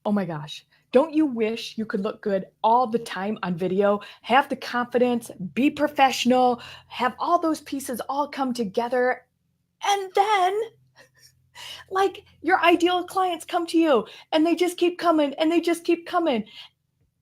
Oh my gosh. Don't you wish you could look good all the time on video, have the confidence, be professional, have all those pieces all come together, and then like your ideal clients come to you and they just keep coming and they just keep coming.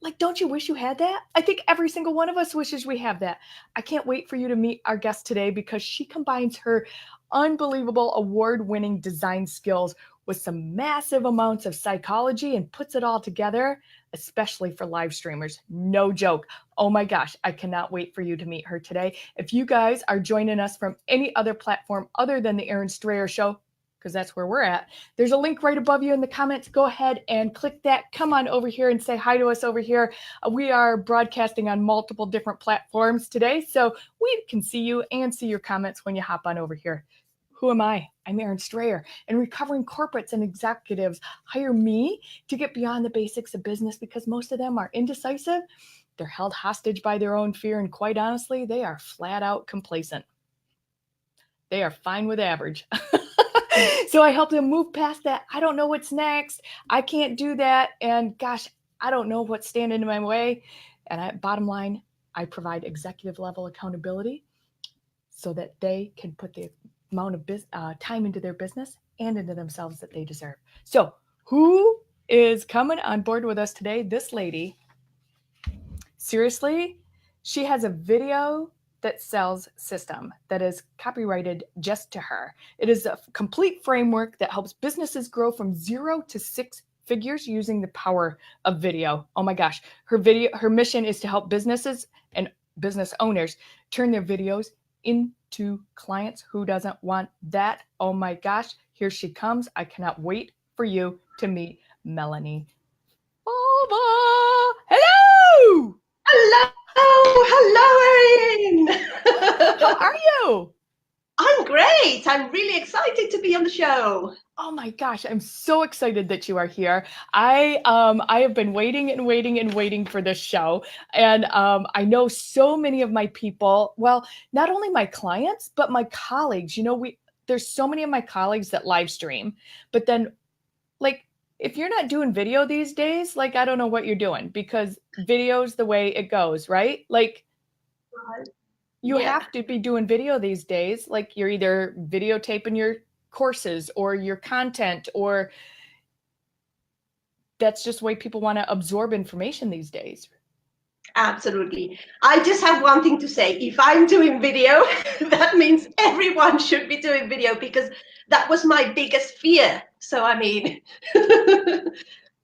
Like, don't you wish you had that? I think every single one of us wishes we have that. I can't wait for you to meet our guest today because she combines her unbelievable award-winning design skills with some massive amounts of psychology and puts it all together, especially for live streamers. No joke. Oh my gosh, I cannot wait for you to meet her today. If you guys are joining us from any other platform other than the Aaron Strayer Show, because that's where we're at, there's a link right above you in the comments. Go ahead and click that. Come on over here and say hi to us over here. We are broadcasting on multiple different platforms today, so we can see you and see your comments when you hop on over here. Who am I? I'm Aaron Strayer, and recovering corporates and executives hire me to get beyond the basics of business because most of them are indecisive, they're held hostage by their own fear, and quite honestly, they are flat out complacent. They are fine with average. So I help them move past that. I don't know what's next. I can't do that. And gosh, I don't know what's standing in my way. And bottom line, I provide executive level accountability so that they can put the amount of time into their business and into themselves that they deserve. So who is coming on board with us today? This lady, seriously, she has a video that sells system that is copyrighted just to her. It is a complete framework that helps businesses grow from 0 to 6 figures using the power of video. Oh my gosh. Her mission is to help businesses and business owners turn their videos into clients. Who doesn't want that? Oh my gosh. Here she comes. I cannot wait for you to meet Melanie Falvey. Hello! Hello, Erin. How are you? I'm great. I'm really excited to be on the show. Oh my gosh, I'm so excited that you are here. I have been waiting and waiting and waiting for this show. And I know so many of my people, well, not only my clients, but my colleagues. You know, there's so many of my colleagues that live stream, but then like if you're not doing video these days, like I don't know what you're doing because video's the way it goes, right? Like you have to be doing video these days. Like you're either videotaping your courses or your content, or that's just the way people want to absorb information these days. Absolutely. I just have one thing to say. If I'm doing video, that means everyone should be doing video because that was my biggest fear. So, I mean,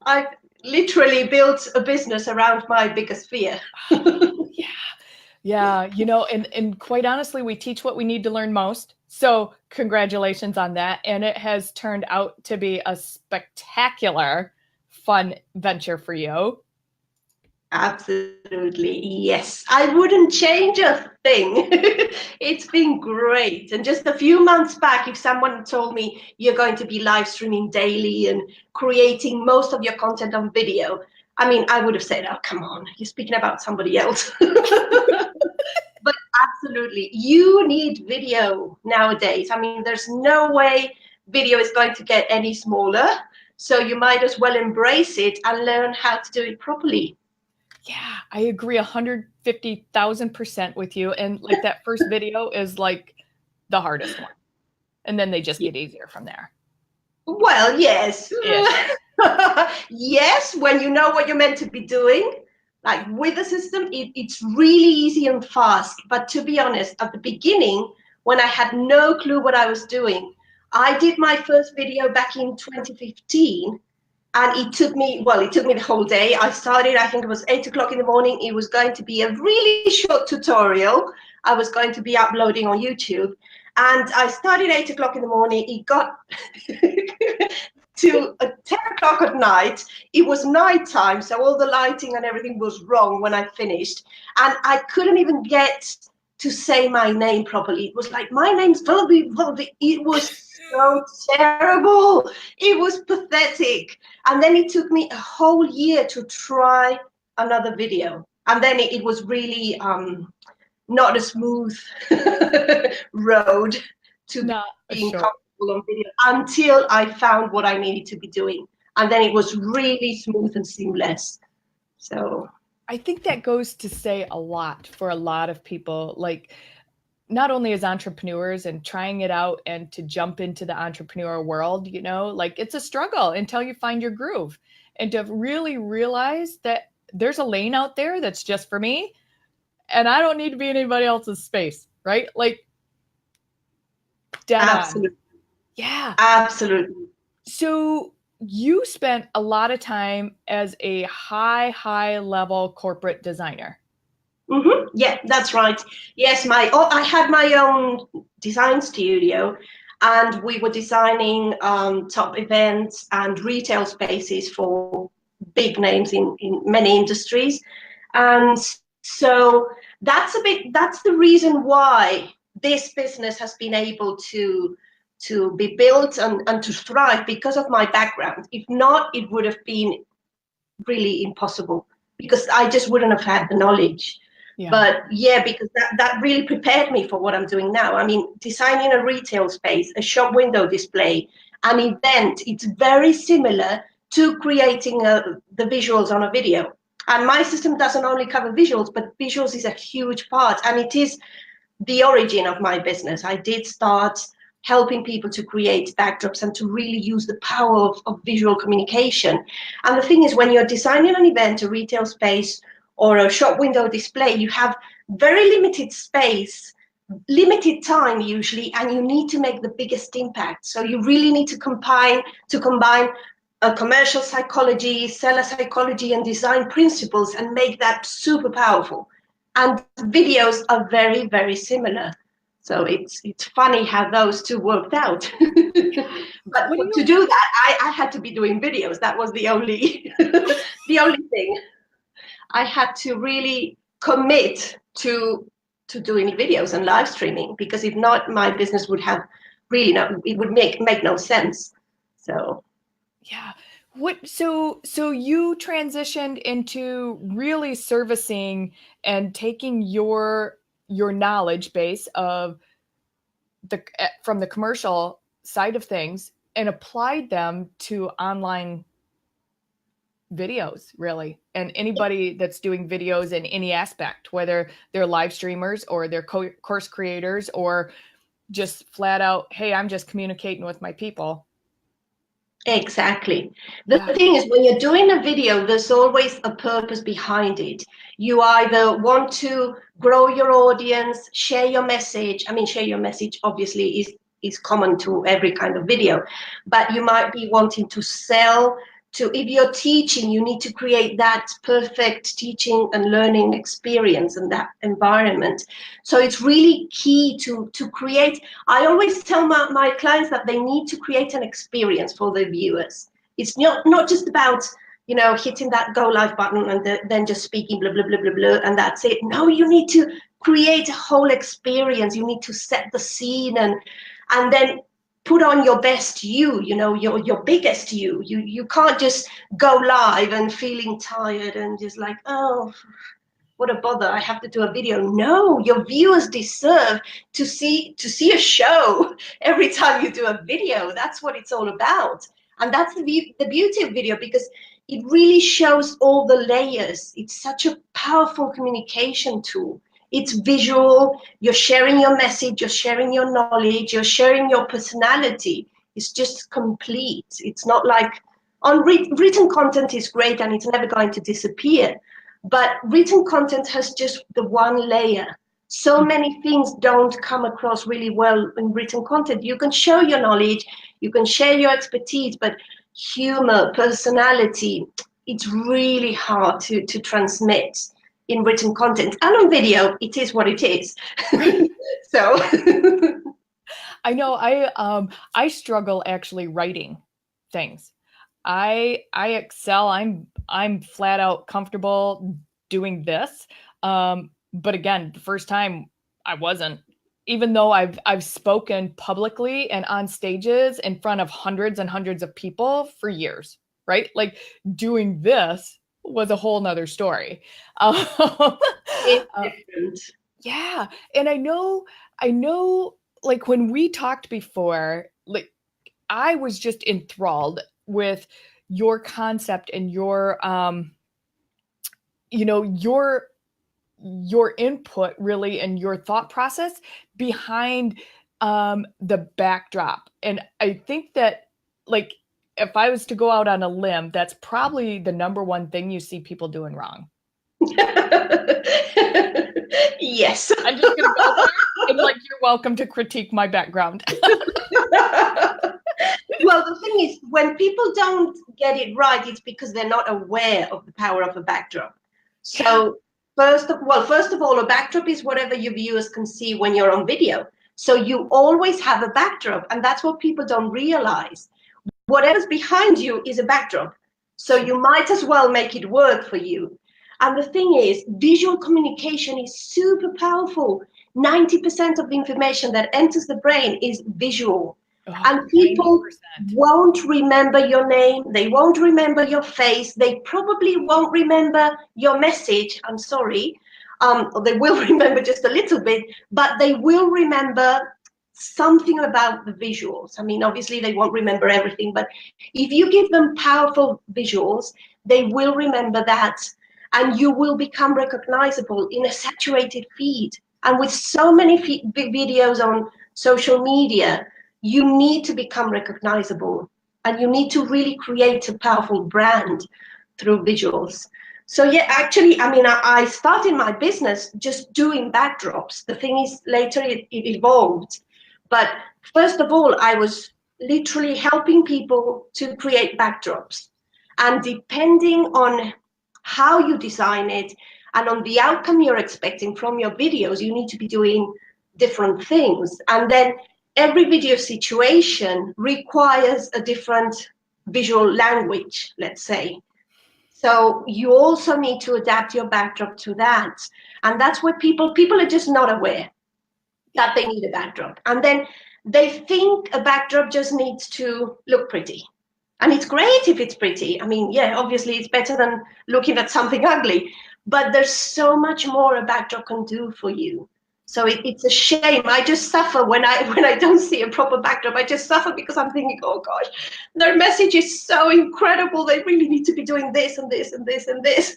I literally built a business around my biggest fear. Yeah. You know, and quite honestly, we teach what we need to learn most. So congratulations on that. And it has turned out to be a spectacular, fun venture for you. Absolutely, yes. I wouldn't change a thing. It's been great. And just a few months back, if someone told me you're going to be live streaming daily and creating most of your content on video, I mean, I would have said, oh, come on, you're speaking about somebody else. But absolutely, you need video nowadays. I mean, there's no way video is going to get any smaller. So you might as well embrace it and learn how to do it properly. Yeah, I agree 150,000% with you. And like that first video is like the hardest one. And then they just get easier from there. Well, yes. Yes, when you know what you're meant to be doing. Like with the system, it's really easy and fast. But to be honest, at the beginning, when I had no clue what I was doing, I did my first video back in 2015. And it took me the whole day. I started, I think it was 8 o'clock in the morning. It was going to be a really short tutorial. I was going to be uploading on YouTube. And I started 8 o'clock in the morning. It got to 10 o'clock at night. It was nighttime, so all the lighting and everything was wrong when I finished. And I couldn't even get to say my name properly. It was like, my name's Falvey. It was so terrible. It was pathetic. And then it took me a whole year to try another video. And then it was really not a smooth road to being comfortable on video until I found what I needed to be doing. And then it was really smooth and seamless. So I think that goes to say a lot for a lot of people, like not only as entrepreneurs and trying it out and to jump into the entrepreneur world, you know, like it's a struggle until you find your groove, and to really realize that there's a lane out there that's just for me and I don't need to be in anybody else's space, right? Like dead on. absolutely, Yeah. absolutely. So you spent a lot of time as a high level corporate designer. Yeah, that's right. Yes, I had my own design studio, and we were designing top events and retail spaces for big names in many industries. And so that's the reason why this business has been able to be built and to thrive because of my background. If not, it would have been really impossible because I just wouldn't have had the knowledge. Yeah. But yeah, because that really prepared me for what I'm doing now. I mean, designing a retail space, a shop window display, an event, it's very similar to creating the visuals on a video. And my system doesn't only cover visuals, but visuals is a huge part. And it is the origin of my business. I did start helping people to create backdrops and to really use the power of visual communication. And the thing is, when you're designing an event, a retail space, or a shop window display, you have very limited space, limited time usually, and you need to make the biggest impact. So you really need to combine commercial psychology, seller psychology, and design principles and make that super powerful. And videos are very, very similar. So it's funny how those two worked out. But What do to you do that, I had to be doing videos. That was the only the only thing. I had to really commit to doing videos and live streaming, because if not, my business would have really no, it would make no sense. So Yeah. So you transitioned into really servicing and taking your knowledge base of the from the commercial side of things and applied them to online videos, really. And anybody that's doing videos in any aspect, whether they're live streamers or they're course creators or just flat out, hey, I'm just communicating with my people. exactly. The Yeah. thing is, when you're doing a video, there's always a purpose behind it. You either want to grow your audience, share your message. I mean, share your message obviously is common to every kind of video, but you might be wanting to sell. To, if you're teaching, you need to create that perfect teaching and learning experience and that environment. So it's really key to create. I always tell my clients that they need to create an experience for the viewers. It's not just about, hitting that go live button and then just speaking blah, blah, blah, blah, blah, and that's it. No, you need to create a whole experience. You need to set the scene and then put on your best your biggest you can't just go live and feeling tired and just like, oh, what a bother, I have to do a video. No, your viewers deserve to see a show every time you do a video. That's what it's all about. And that's the beauty of video, because it really shows all the layers. It's such a powerful communication tool. It's visual, you're sharing your message, you're sharing your knowledge, you're sharing your personality. It's just complete. It's not like written content is great and it's never going to disappear, but written content has just the one layer. So many things don't come across really well in written content. You can show your knowledge, you can share your expertise, but humor, personality, it's really hard to transmit in written content. And on video, it is what it is. So I know I struggle actually writing things. I excel. I'm flat out comfortable doing this. But again, the first time I wasn't, even though I've spoken publicly and on stages in front of hundreds and hundreds of people for years, right? Like doing this was a whole nother story. it's Uh, different. yeah. And I know like when we talked before, like I was just enthralled with your concept and your you know, your input really and your thought process behind the backdrop. And I think that, like, if I was to go out on a limb, that's probably the number one thing you see people doing wrong. Yes. I'm just gonna go there and, like, you're welcome to critique my background. Well, the thing is, when people don't get it right, it's because they're not aware of the power of a backdrop. So first of all, a backdrop is whatever your viewers can see when you're on video. So you always have a backdrop, and that's what people don't realize. Whatever's behind you is a backdrop. So you might as well make it work for you. And the thing is, visual communication is super powerful. 90% of the information that enters the brain is visual. And people 90%. won't remember your name. They won't remember your face. They probably won't remember your message. I'm sorry. They will remember just a little bit, but they will remember something about the visuals. I mean, obviously they won't remember everything, but if you give them powerful visuals, they will remember that, and you will become recognizable in a saturated feed. And with so many videos on social media, you need to become recognizable, and you need to really create a powerful brand through visuals. So yeah, actually, I mean, I started my business just doing backdrops. The thing is, later it evolved. But first of all, I was literally helping people to create backdrops. And depending on how you design it and on the outcome you're expecting from your videos, you need to be doing different things. And then every video situation requires a different visual language, let's say. So you also need to adapt your backdrop to that. And that's where people are just not aware that they need a backdrop. And then they think a backdrop just needs to look pretty. And it's great if it's pretty. I mean, yeah, obviously it's better than looking at something ugly, but there's so much more a backdrop can do for you. So it's a shame. I just suffer when I don't see a proper backdrop. I just suffer because I'm thinking, oh gosh, their message is so incredible. They really need to be doing this and this and this and this.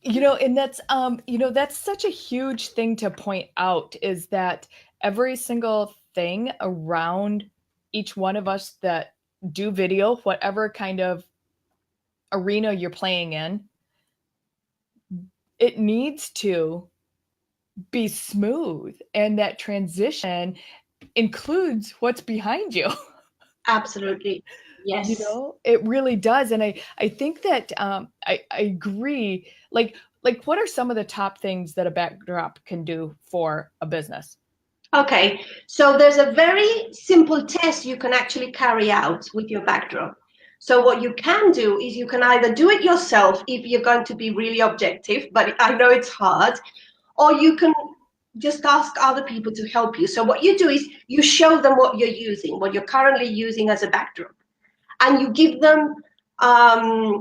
You know, and that's that's such a huge thing to point out, is that every single thing around each one of us that do video, whatever kind of arena you're playing in, it needs to be smooth, and that transition includes what's behind you. Absolutely. Yes. You know, it really does. And I think that I agree. Like what are some of the top things that a backdrop can do for a business? Okay, so there's a very simple test you can actually carry out with your backdrop. So what you can do is you can either do it yourself if you're going to be really objective, but I know it's hard, or you can just ask other people to help you. So what you do is you show them what you're using, what you're currently using as a backdrop, and you give them,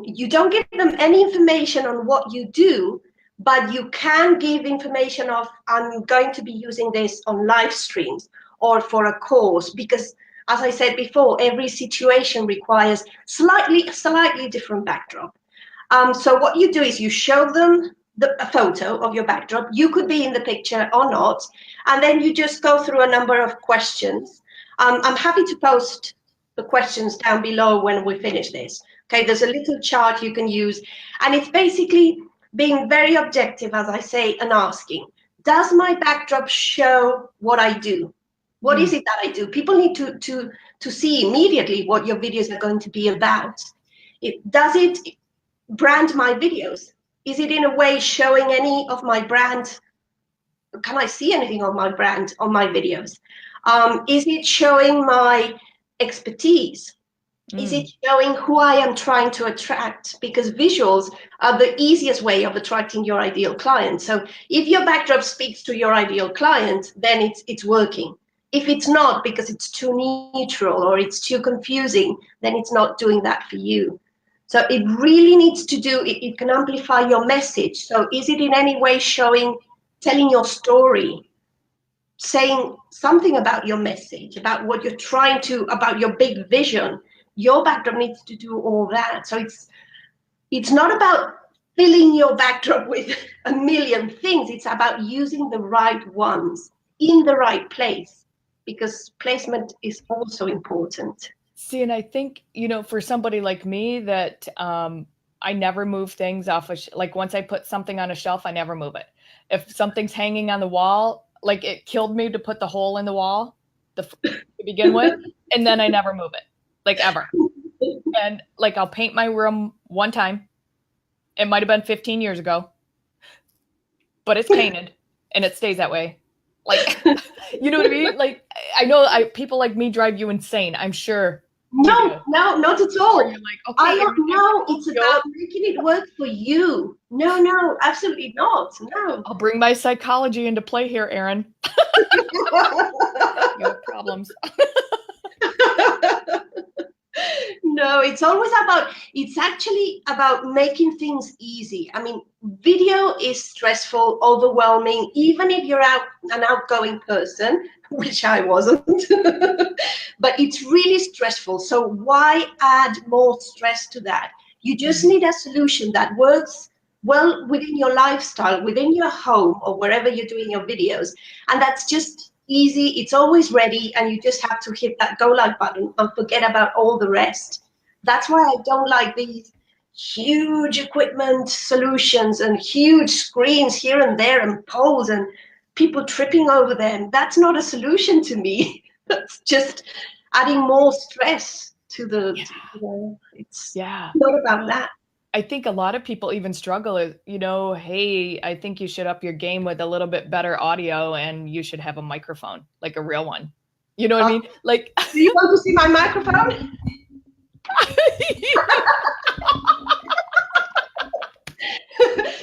you don't give them any information on what you do, but you can give information of, I'm going to be using this on live streams or for a course, because as I said before, every situation requires slightly different backdrop. So what you do is you show them a photo of your backdrop. You could be in the picture or not, and then you just go through a number of questions. I'm happy to post the questions down below when we finish this. Okay, there's a little chart you can use, and it's basically being very objective, as I say, and asking, does my backdrop show what I do? What is it that I do? People need to see immediately what your videos are going to be about. Does it brand my videos? Is it in a way showing any of my brand? Can I see anything of my brand on my videos? Is it showing my expertise? Is it showing who I am trying to attract? Because visuals are the easiest way of attracting your ideal client. So if your backdrop speaks to your ideal client, then it's working. If it's not, because it's too neutral or it's too confusing, then it's not doing that for you. So it really needs to do, it can amplify your message. So is it in any way showing, telling your story, saying something about your message, about what you're trying to, about your big vision? Your backdrop needs to do all that. So it's not about filling your backdrop with a million things. It's about using the right ones in the right place, because placement is also important. See, and I think, for somebody like me that I never move things off like once I put something on a shelf, I never move it. If something's hanging on the wall, like it killed me to put the hole in the wall to begin with, and then I never move it, like ever. And like I'll paint my room one time. It might have been 15 years ago, but it's painted and it stays that way. Like, you know what I mean? Like, I know people like me drive you insane, I'm sure. No, not at all. You're like, okay, I don't know. It's about making it work for you. No, absolutely not. No. I'll bring my psychology into play here, Erin. You have problems. No, it's actually about making things easy. I mean, video is stressful, overwhelming, even if you're an outgoing person, which I wasn't, but it's really stressful. So why add more stress to that? You just need a solution that works well within your lifestyle, within your home, or wherever you're doing your videos. And that's just easy. It's always ready, and you just have to hit that go live button and forget about all the rest. That's why I don't like these huge equipment solutions and huge screens here and there and poles and people tripping over them. That's not a solution to me. That's just adding more stress to the, it's not about that. I think a lot of people even struggle is, hey, I think you should up your game with a little bit better audio and you should have a microphone, like a real one. You know what I mean? Like, do you want to see my microphone?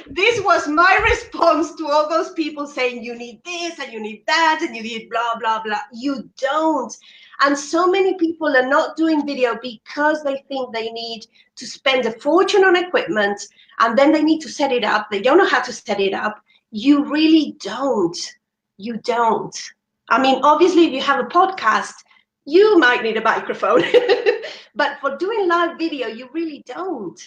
This was my response to all those people saying you need this and you need that and you need blah, blah, blah. You don't. And so many people are not doing video because they think they need to spend a fortune on equipment and then they need to set it up. They don't know how to set it up. You really don't. You don't. I mean, obviously, if you have a podcast, you might need a microphone. But for doing live video, you really don't.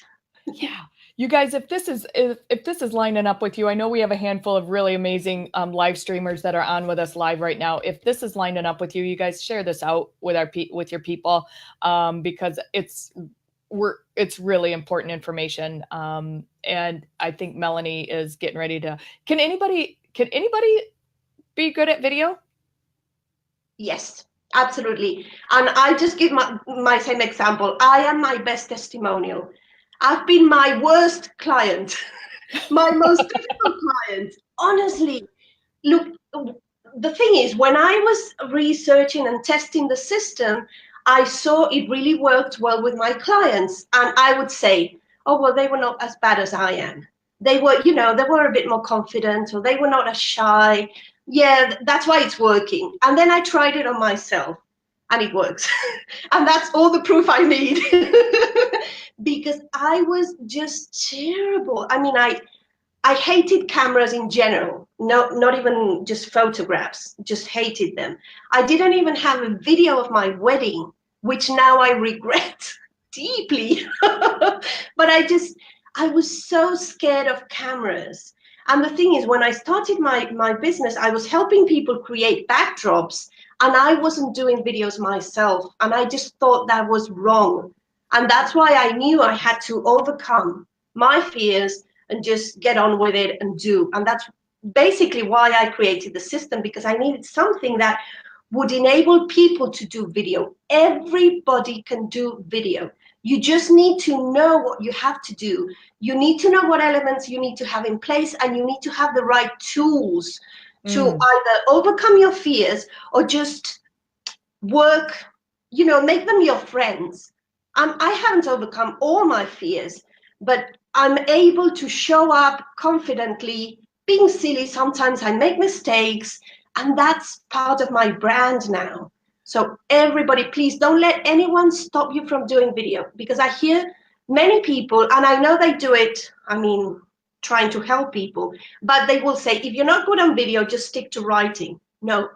Yeah. You guys, if this is lining up with you, I know we have a handful of really amazing live streamers that are on with us live right now. If this is lining up with you, you guys share this out with your people, because it's really important information. And I think Melanie is getting ready to. Can anybody be good at video? Yes. Absolutely. And I just give my same example. I am my best testimonial. I've been my worst client, my most difficult client. Honestly, look, the thing is, when I was researching and testing the system, I saw it really worked well with my clients. And I would say, oh, well, they were not as bad as I am. They were, they were a bit more confident, or they were not as shy. Yeah, that's why it's working. And then I tried it on myself and it works. And that's all the proof I need. Because I was just terrible. I mean, I hated cameras in general. No, not even just photographs, just hated them. I didn't even have a video of my wedding, which now I regret deeply. But I was so scared of cameras. And the thing is, when I started my business, I was helping people create backdrops, and I wasn't doing videos myself. And I just thought that was wrong. And that's why I knew I had to overcome my fears and just get on with it and do. And that's basically why I created the system, because I needed something that would enable people to do video. Everybody can do video. You just need to know what you have to do. You need to know what elements you need to have in place, and you need to have the right tools to either overcome your fears or just work, make them your friends. I haven't overcome all my fears, but I'm able to show up confidently, being silly. Sometimes I make mistakes, and that's part of my brand now. So everybody, please don't let anyone stop you from doing video, because I hear many people, and I know they do it, trying to help people, but they will say, if you're not good on video, just stick to writing. No,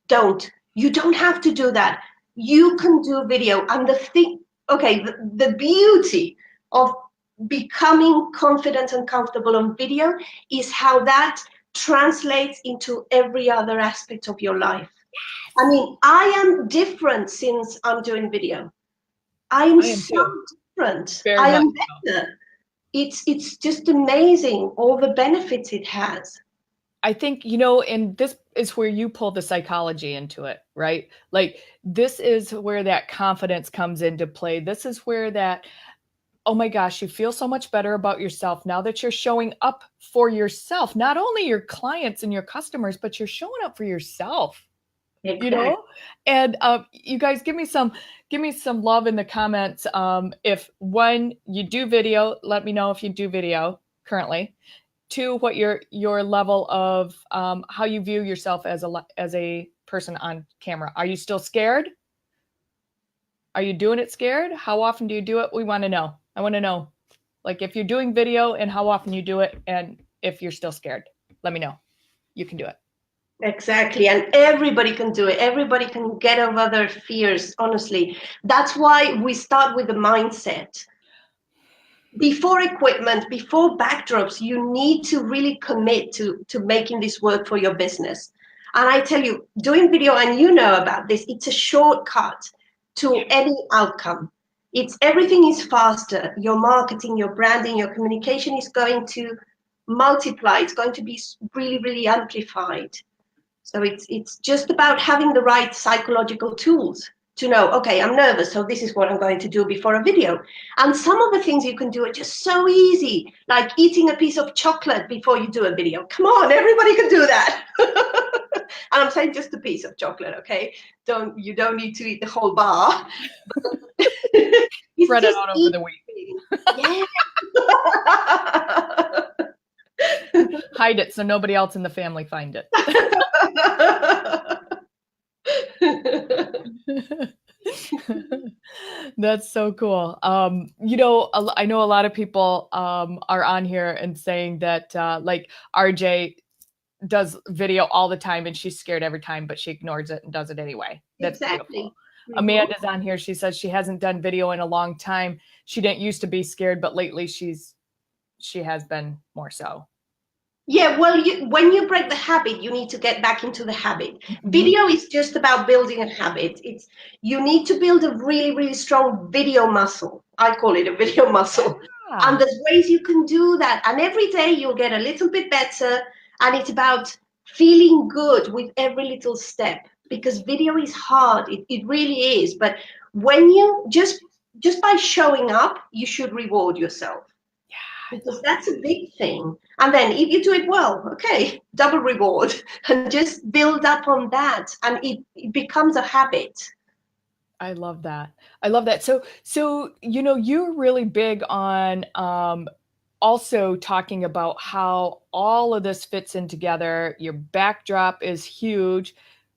don't. You don't have to do that. You can do video. And the thing, okay, the beauty of becoming confident and comfortable on video is how that translates into every other aspect of your life. I mean, I am different since I'm doing video. I am I am so too. different. Very I much am so. better. It's just amazing all the benefits it has. I think, and this is where you pull the psychology into it, right? Like, this is where that confidence comes into play. This is where that, oh my gosh, you feel so much better about yourself now that you're showing up for yourself, not only your clients and your customers, but you're showing up for yourself. Exactly. And you guys give me some love in the comments. If one, you do video, let me know if you do video currently. Two, what your level of how you view yourself as a person on camera. Are you still scared? Are you doing it scared? How often do you do it? We want to know. I want to know, like, if you're doing video and how often you do it, and if you're still scared. Let me know. You can do it. Exactly. And everybody can do it. Everybody can get over their fears, honestly. That's why we start with the mindset. Before equipment, before backdrops, you need to really commit to making this work for your business. And I tell you, doing video, and you know about this, it's a shortcut to any outcome. It's everything is faster. Your marketing, your branding, your communication is going to multiply. It's going to be really, really amplified. So it's just about having the right psychological tools to know, okay, I'm nervous, so this is what I'm going to do before a video. And some of the things you can do are just so easy, like eating a piece of chocolate before you do a video. Come on, everybody can do that. And I'm saying just a piece of chocolate, okay? You don't need to eat the whole bar. It's Spread it just out over the week. eating. Yeah. Hide it so nobody else in the family find it. That's so cool. I know a lot of people are on here and saying that like RJ does video all the time and she's scared every time, but she ignores it and does it anyway. That's Exactly. beautiful. Mm-hmm. Amanda's on here. She says she hasn't done video in a long time. She didn't used to be scared, but lately she has been more so. Yeah, well, when you break the habit, you need to get back into the habit. Mm-hmm. Video is just about building a habit. You need to build a really, really strong video muscle. I call it a video muscle. Yeah. And there's ways you can do that. And every day you'll get a little bit better. And it's about feeling good with every little step, because video is hard. It really is. But when you just by showing up, you should reward yourself. Yeah, Because that's a big thing. And then if you do it well, okay, double reward, and just build up on that. And it becomes a habit. I love that. I love that. So you're really big on also talking about how all of this fits in together. Your backdrop is huge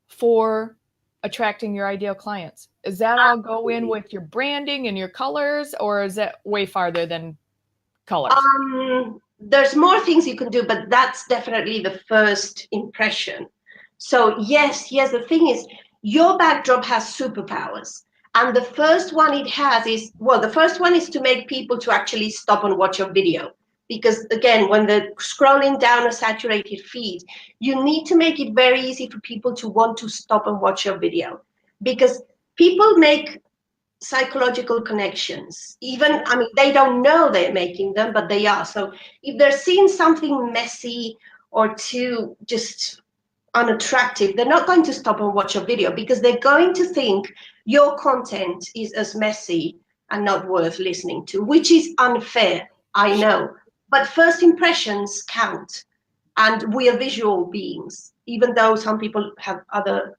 for attracting your ideal clients. Does that all go in with your branding and your colors, or is that way farther than colors? There's more things you can do, but that's definitely the first impression. So yes, the thing is, your backdrop has superpowers. And the first one it has is, well, the first one is to make people to actually stop and watch your video. Because again, when they're scrolling down a saturated feed, you need to make it very easy for people to want to stop and watch your video. Because people make psychological connections. Even, I mean, they don't know they're making them, but they are. So if they're seeing something messy or too just unattractive, they're not going to stop and watch your video, because they're going to think your content is as messy and not worth listening to, which is unfair, I know. But first impressions count, and we are visual beings, even though some people have other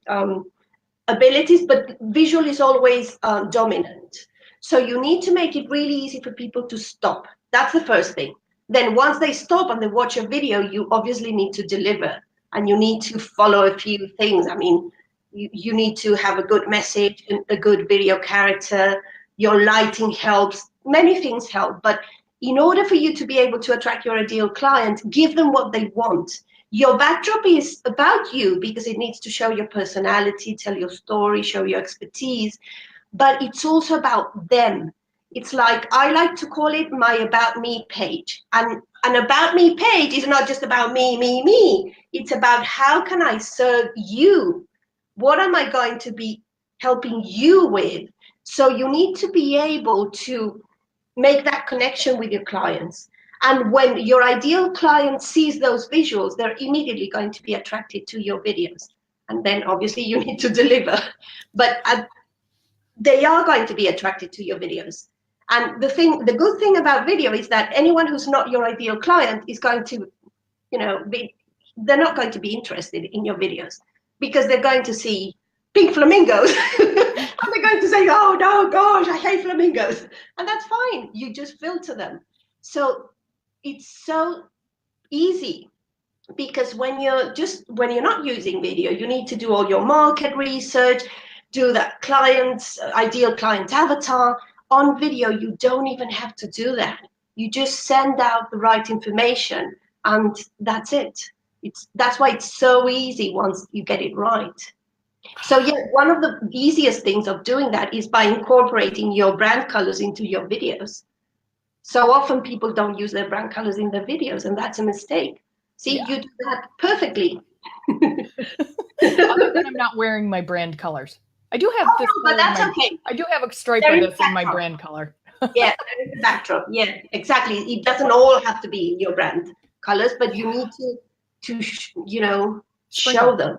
abilities, but visual is always dominant. So you need to make it really easy for people to stop. That's the first thing. Then once they stop and they watch a video, you obviously need to deliver, and you need to follow a few things. I mean, you need to have a good message, a good video character, your lighting helps, many things help. But in order for you to be able to attract your ideal client, give them what they want. Your backdrop is about you because it needs to show your personality, tell your story, show your expertise. but it's also about them. It's like, I like to call it my about me page. And an about me page is not just about me, me, me. It's about how can I serve you? What am I going to be helping you with? So you need to be able to make that connection with your clients. And when your ideal client sees those visuals, they're immediately going to be attracted to your videos. And then obviously you need to deliver. But they are going to be attracted to your videos. And the good thing about video is that anyone who's not your ideal client is going to, they're not going to be interested in your videos because they're going to see pink flamingos and they're going to say, oh no, gosh, I hate flamingos. And that's fine. You just filter them. So it's so easy, because when you're not using video, you need to do all your market research, do that ideal client avatar. On video, you don't even have to do that. You just send out the right information and that's it. That's why it's so easy once you get it right. So yeah, one of the easiest things of doing that is by incorporating your brand colors into your videos. So often people don't use their brand colors in their videos, and that's a mistake. See, Yeah. you do that perfectly. Other than I'm not wearing my brand colors. I do have this. No, but that's okay. I do have a stripe There of is this in my brand color. Yeah, there is a backdrop. Yeah, exactly. It doesn't all have to be in your brand colors, but you need to show them.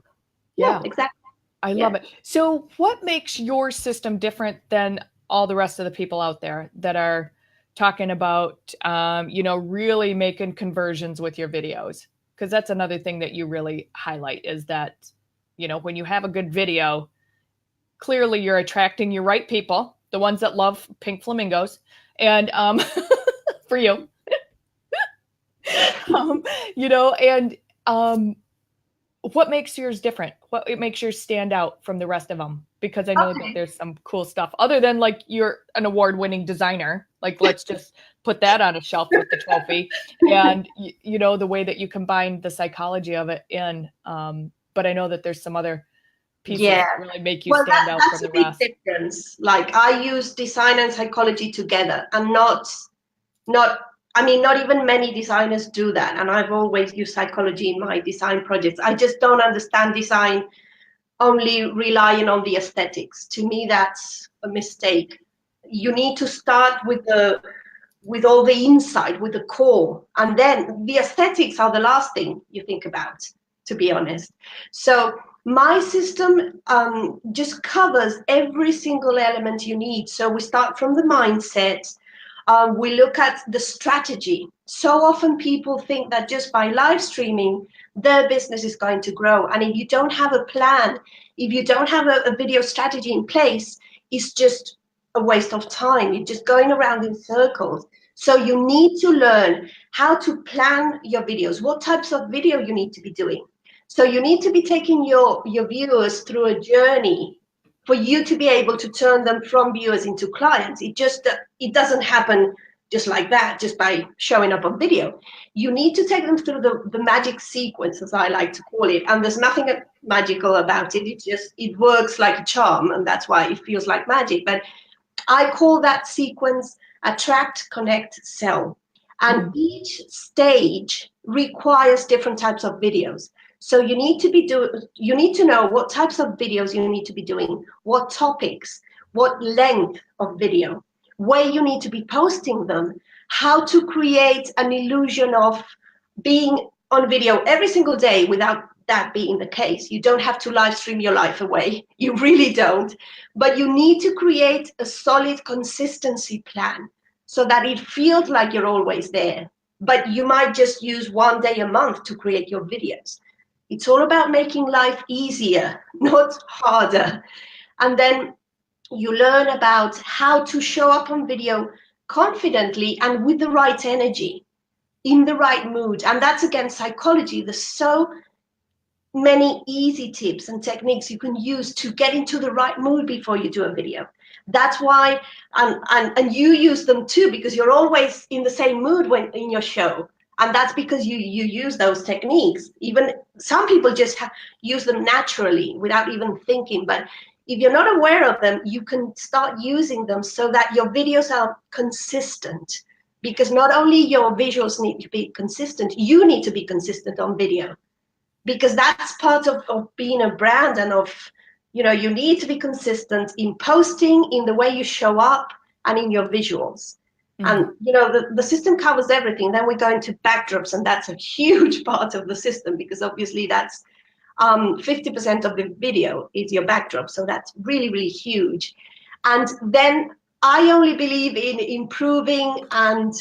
Yeah, exactly. I love it. So what makes your system different than all the rest of the people out there that are talking about, really making conversions with your videos? Because that's another thing that you really highlight is that, when you have a good video, clearly you're attracting your right people, the ones that love pink flamingos, and for you, what makes yours different? What makes yours stand out from the rest of them? Because I know that there's some cool stuff other than like you're an award-winning designer. Like, let's just put that on a shelf with the trophy, and the way that you combine the psychology of it in. But I know that there's some other pieces that really make you stand out from the rest. That's a big difference. Like, I use design and psychology together, and not even many designers do that. And I've always used psychology in my design projects. I just don't understand design only relying on the aesthetics. To me, that's a mistake. You need to start with all the inside, with the core, and then the aesthetics are the last thing you think about, to be honest. So my system just covers every single element you need. So we start from the mindset. We look at the strategy. So often people think that just by live streaming, their business is going to grow. And if you don't have a plan, if you don't have a video strategy in place, it's just a waste of time. You're just going around in circles. So you need to learn how to plan your videos, what types of video you need to be doing. So you need to be taking your viewers through a journey for you to be able to turn them from viewers into clients. It doesn't happen just like that, just by showing up on video. You need to take them through the magic sequence, as I like to call it. And there's nothing magical about it. It works like a charm, and that's why it feels like magic. But I call that sequence attract, connect, sell. And each stage requires different types of videos. So you need to know what types of videos you need to be doing, what topics, what length of video, where you need to be posting them, how to create an illusion of being on video every single day without that being the case. You don't have to live stream your life away. You really don't. But you need to create a solid consistency plan so that it feels like you're always there. But you might just use one day a month to create your videos. It's all about making life easier, not harder. And then you learn about how to show up on video confidently and with the right energy, in the right mood. And that's, again, psychology. There's so many easy tips and techniques you can use to get into the right mood before you do a video. That's why, and you use them too, because you're always in the same mood when in your show. And that's because you use those techniques. Even some people just use them naturally without even thinking. But if you're not aware of them, you can start using them so that your videos are consistent. Because not only your visuals need to be consistent, you need to be consistent on video. Because that's part of being a brand, and of, you know, you need to be consistent in posting, in the way you show up, and in your visuals. And, you know, the system covers everything. Then we go into backdrops, and that's a huge part of the system, because obviously that's 50% of the video is your backdrop. So that's really, really huge. And then I only believe in improving and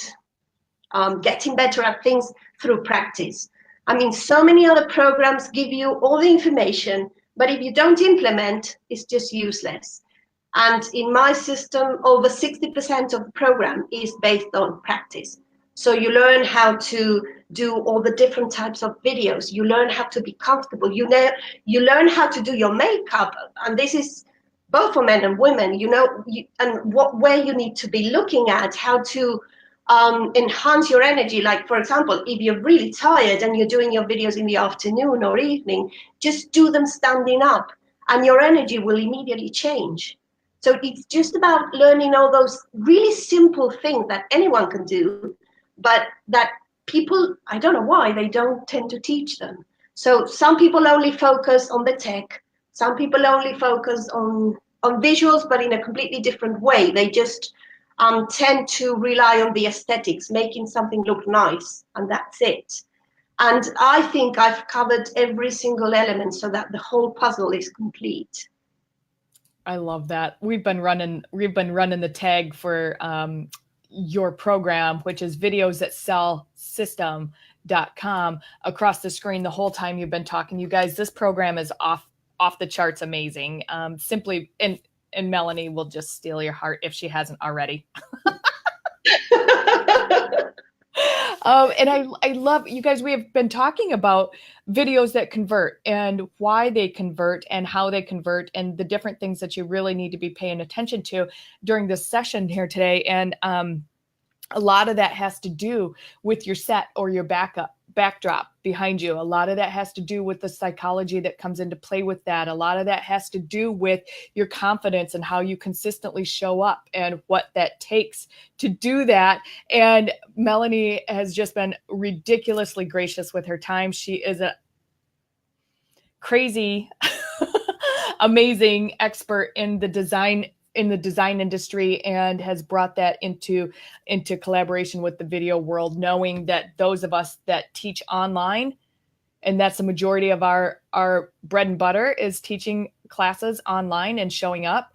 getting better at things through practice. I mean, so many other programs give you all the information, but if you don't implement, it's just useless. And in my system, over 60% of the program is based on practice. So you learn how to do all the different types of videos. You learn how to be comfortable. You learn how to do your makeup. And this is both for men and women, you know, where you need to be looking at, how to enhance your energy. Like, for example, if you're really tired and you're doing your videos in the afternoon or evening, just do them standing up and your energy will immediately change. So it's just about learning all those really simple things that anyone can do, but that people, I don't know why, they don't tend to teach them. So some people only focus on the tech. Some people only focus on visuals, but in a completely different way. They just tend to rely on the aesthetics, making something look nice, and that's it. And I think I've covered every single element so that the whole puzzle is complete. I love that. We've been running the tag for your program, which is videos-that-sell-system.com, across the screen the whole time you've been talking. You guys, this program is off the charts amazing. Simply, and Melanie will just steal your heart if she hasn't already. And I love, you guys, we have been talking about videos that convert and why they convert and how they convert and the different things that you really need to be paying attention to during this session here today. And a lot of that has to do with your set or your backdrop behind you. A lot of that has to do with the psychology that comes into play with that. A lot of that has to do with your confidence and how you consistently show up and what that takes to do that. And Melanie has just been ridiculously gracious with her time. She is a crazy, amazing expert in the design industry, and has brought that into collaboration with the video world, knowing that those of us that teach online, and that's the majority of our bread and butter, is teaching classes online and showing up.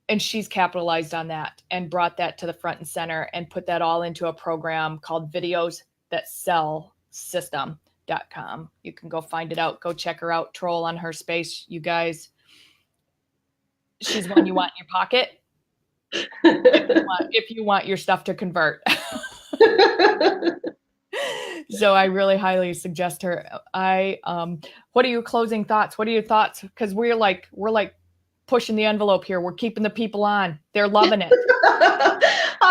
And she's capitalized on that and brought that to the front and center and put that all into a program called videos-that-sell-system.com. You can go find it out. Go check her out. Troll on her space, you guys. She's one you want in your pocket if you want your stuff to convert. So I really highly suggest her. What are your closing thoughts? What are your thoughts? Because we're like pushing the envelope here. We're keeping the people on. They're loving it.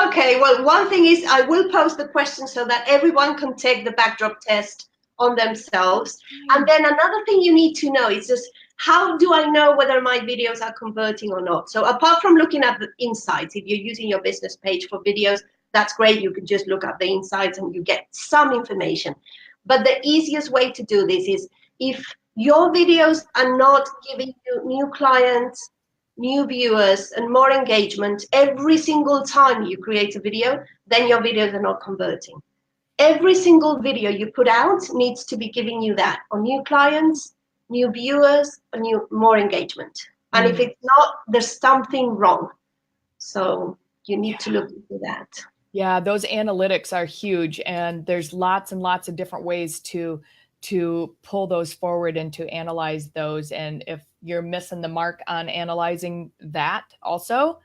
Okay, well, one thing is I will post the question so that everyone can take the backdrop test on themselves. And then another thing you need to know is just, how do I know whether my videos are converting or not? So apart from looking at the insights, if you're using your business page for videos, that's great. You can just look at the insights and you get some information. But the easiest way to do this is, if your videos are not giving you new clients, new viewers, and more engagement every single time you create a video, then your videos are not converting. Every single video you put out needs to be giving you that, or new clients, new viewers, and more engagement. And if it's not, there's something wrong. So you need to look into that. Yeah, those analytics are huge, and there's lots and lots of different ways to pull those forward and to analyze those. And if you're missing the mark on analyzing that also,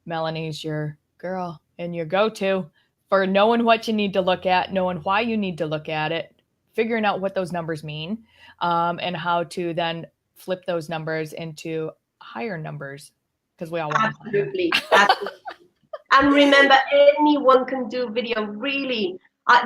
Melanie's your girl and your go-to for knowing what you need to look at, knowing why you need to look at it, figuring out what those numbers mean, and how to then flip those numbers into higher numbers, because we all want Absolutely. And remember, anyone can do video. Really,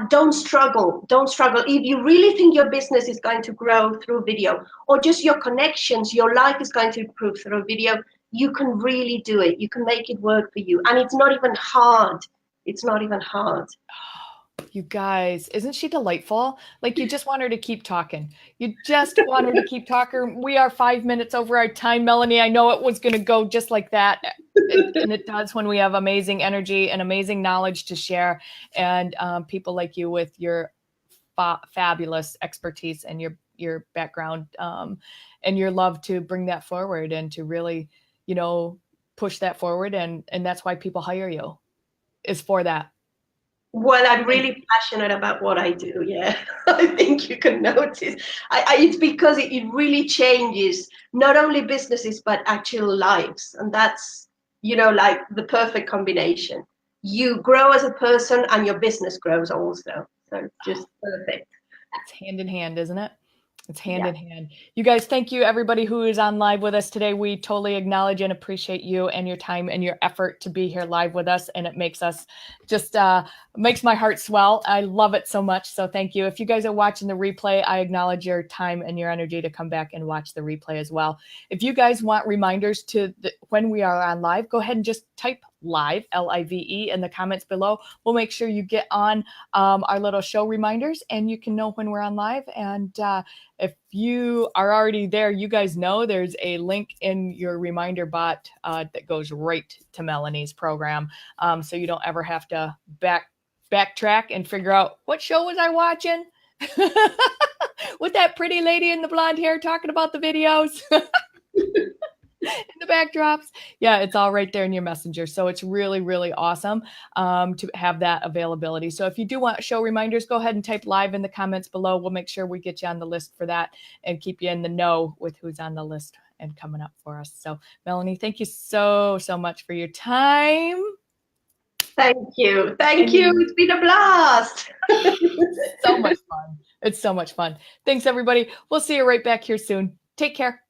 Don't struggle. Don't struggle. If you really think your business is going to grow through video, or just your connections, your life is going to improve through video, you can really do it. You can make it work for you. And it's not even hard. It's not even hard. You guys, isn't she delightful? Like, you just want her to keep talking. You just want her to keep talking. We are 5 minutes over our time, Melanie. I know it was going to go just like that. And it does when we have amazing energy and amazing knowledge to share. And people like you with your fabulous expertise and your background and your love to bring that forward and to really, push that forward. And that's why people hire you, is for that. Well, I'm really passionate about what I do. Yeah, I think you can notice. It's because it really changes not only businesses but actual lives, and that's like the perfect combination. You grow as a person, and your business grows also. So it's just perfect. It's hand in hand, isn't it? It's hand in hand. You guys, thank you, everybody who is on live with us today. We totally acknowledge and appreciate you and your time and your effort to be here live with us. And it makes us just, makes my heart swell. I love it so much. So thank you. If you guys are watching the replay, I acknowledge your time and your energy to come back and watch the replay as well. If you guys want reminders to when we are on live, go ahead and just type live, LIVE, in the comments below. We'll make sure you get on our little show reminders and you can know when we're on live. And if you are already there, you guys know there's a link in your reminder bot that goes right to Melanie's program. So you don't ever have to backtrack and figure out what show was I watching with that pretty lady in the blonde hair talking about the videos. In the backdrops. Yeah, it's all right there in your messenger. So it's really, really awesome to have that availability. So if you do want show reminders, go ahead and type live in the comments below. We'll make sure we get you on the list for that and keep you in the know with who's on the list and coming up for us. So Melanie, thank you so much for your time. Thank you. Thank you. It's been a blast. So much fun. It's so much fun. Thanks, everybody. We'll see you right back here soon. Take care.